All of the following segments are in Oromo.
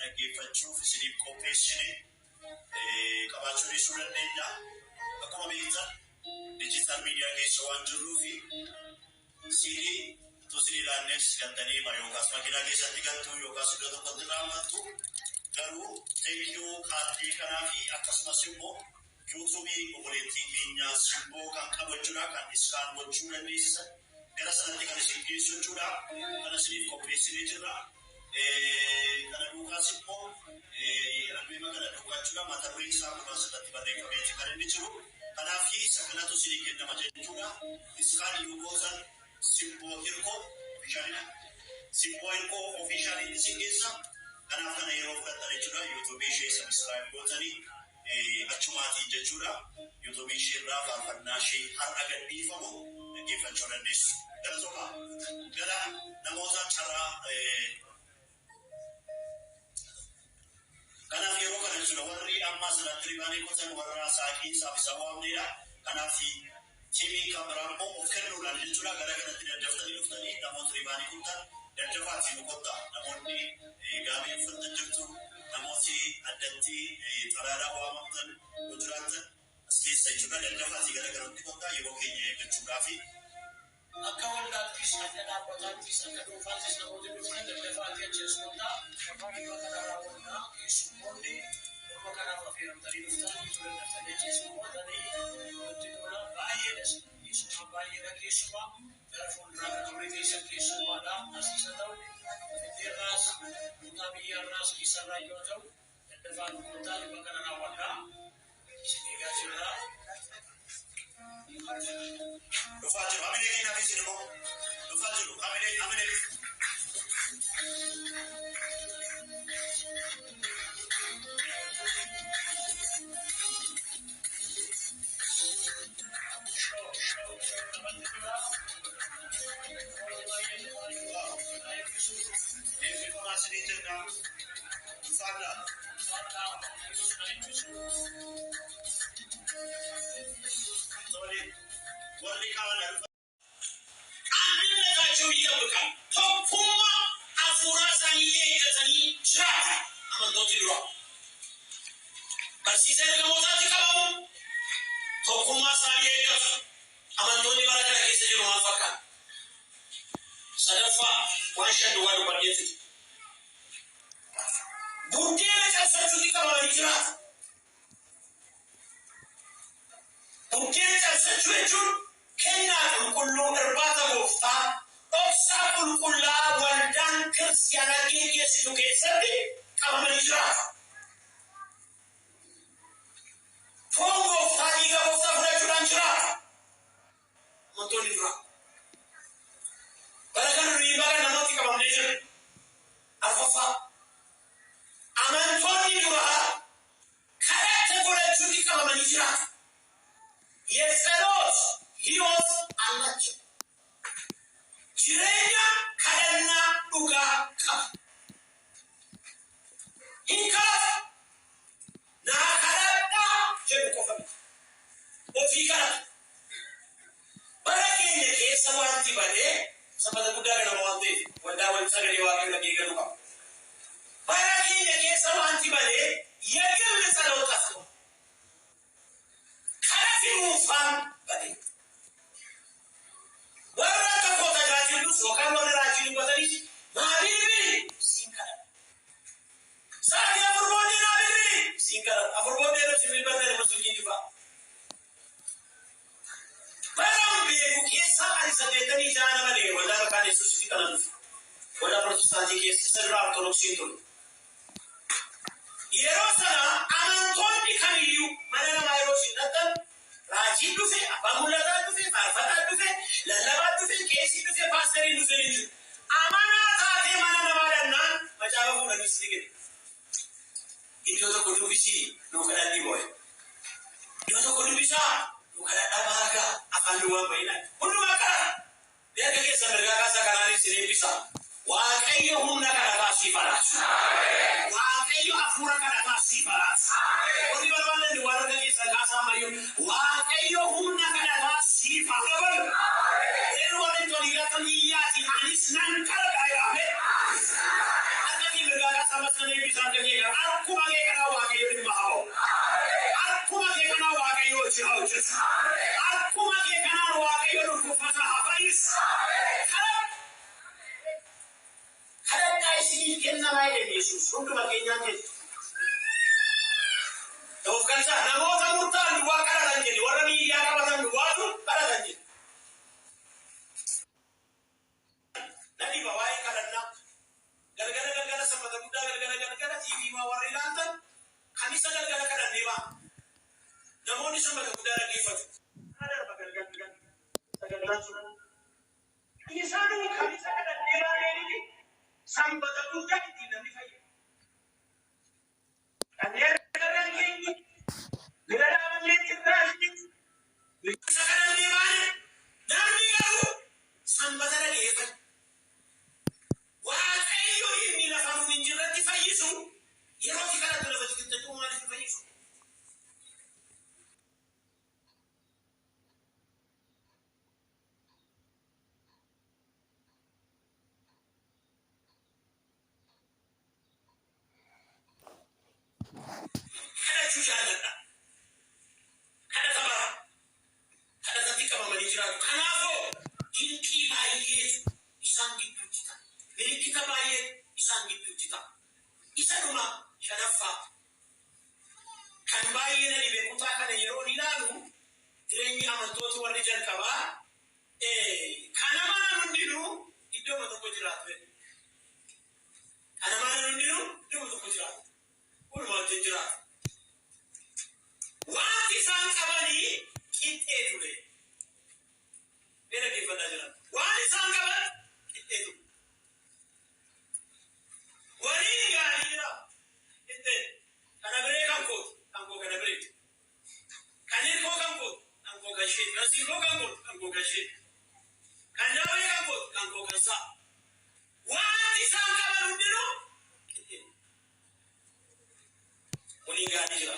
dhaggeeffachuuf isiniif qopheessine qabaachuu dhiisuu dandeenya. Akkuma beektan dijiitaal miidiyaa keessa waan jirruufi CD tosii ilaannees gantanii yookaas makiinaa keessatti galtu yookaas iddoo tokkotti raawwattu garuu teekiyoo kaardii kanaa fi akkasumas immoo yuutuubii obboleettii keenya simboo kan qabachuudha kan iskaan gochuu dandeessisan gara sanatti kan isin geessu jechuudha. Kana isiniif qopheessinee jirra. Kana duukaas immoo albeema kana duukachuudha mata dureen isaa kunuun asirratti barreeffamee kan inni jiru. Kanaaf isa kanatu isinii kennama jechuudha. Iskaan yoo gootan simboo hirkoo ofiishaalii isin geessa. Kanaaf kana yeroo fudhatan jechuudha. Yuutuubii ishee sabiskiraayib gootanii achumaatiin jechuudha. Yuutuubii ishee irraa faarfannaa ishee har'a gadhiifamu dhaggeeffachuu dandeessu. Gara namoota carraa kanaaf yeroo kana jechuudha warri amma asirratti ribaanii qotan warra saaqii saafisa waamneedha. Kanaaf tiimii kan biraa immoo of kennuudhaan jechuudha gara kanatti daddaftanii dhuftanii namoota ribaanii qotan daddafaatiin qotta. Namoonni gaabee uffatan jirtu namooti addatti xalaadhaa waamamtan hojiraatan as keessa jechuudha daddafaatii gara kanatti qotta yeroo keenya eeggachuudhaafi. Akka waldaattis akka dhaabbataattis akka dhuunfaattis namoota dhufan daddafaatii ajjeessuudha. Namoonni bakka raawwannaa keessummoonni dhimma kanaaf affeeramtanii dhuftanii ture daftanii ajjeessuudhaanii wanti tola baay'eedha. Keessumaa baay'eedha keessumaa gara fuulduraa kan ture keessa keessummaadha. Asiisa ta'u fedheerraas kutaa biyyaarraas isarraa yoo ta'u daddafaan kutaa dhimma kana raawwannaa isin eegaa jirra. Lufajiru, amine kina bisi nimo. Lufajiru, amine. hojjetu. Akkuma kee kanaan waaqayyo dhukkubfata hafayis. Kadhadhaa isiniif kennamaa jedhe Yesuus hunduma keenyaan jedhe. Ta'uuf kan isaa namoota murtaa'an duwwaa kadhatan jedhe warra miidiyaa qabatan duwwaatu kadhatan jedhe. Nadiba waa'ee kadhannaa galgala sabbata guddaa galgala TV warri ilaaltan kan isa galgala kadhannee ba'a. Namoonni sabbata guddaa dhaggeeffatu. Adarba galgala sun. Isaanuu kan isa kadhannee baa'ee sabbata guddaa ittiin namni fayyada. Kanneen garaan keenya bira dhaaballee jirraa isa kadhannee baa'ee namni garuu sabbata dhaggeeffatu. Waaqayyo inni lafa nuun hin jirretti fayyisu yeroo itti kadhatu lafa itti maaliif fayyisu? Kadhachuu jaalladha. Kadhata bara. Kadhatatti qabamanii jiraatu. Kanaafuu dinqii baay'eetu isaan gidduutti ta'a. Milikkita baay'ee isaan gidduutti ta'a. Isa dhuma shanaffaa kan baay'ee na dhibee kutaa kana yeroo ilaalu jireenyi amantooti warri jalqabaa kana mana hundinuu iddoo tokko jiraatu. Kana mana hundinuu iddoo tokko jiraatu. Walumaa wajjin jiraatu. Wanti isaan qabanii qixxee ture. Beela deeffannaa jiran. Waan isaan qaban qixxee ture. Waliin gaarii jira. Qixxee. Kana biree kan kootu. Kan koo kana biree. Kan hirkoo kan kootu. Kan koo kan ishee. Kan siikoo kan kootu. Kan koo kan ishee. Kan daawwee kan kootu. Kan koo kan isaa. Waan isaan qaban hundinuu qixxee. Waliin gaarii jira.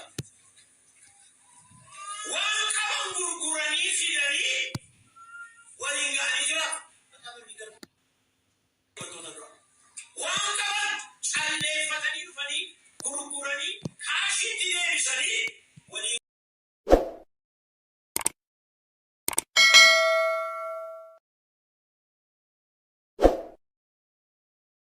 Waan qaban gurguranii fidanii waliin gaarii jira. Waan qaban calleeffatanii dhufanii gurguranii kaashiitti deebisanii waliin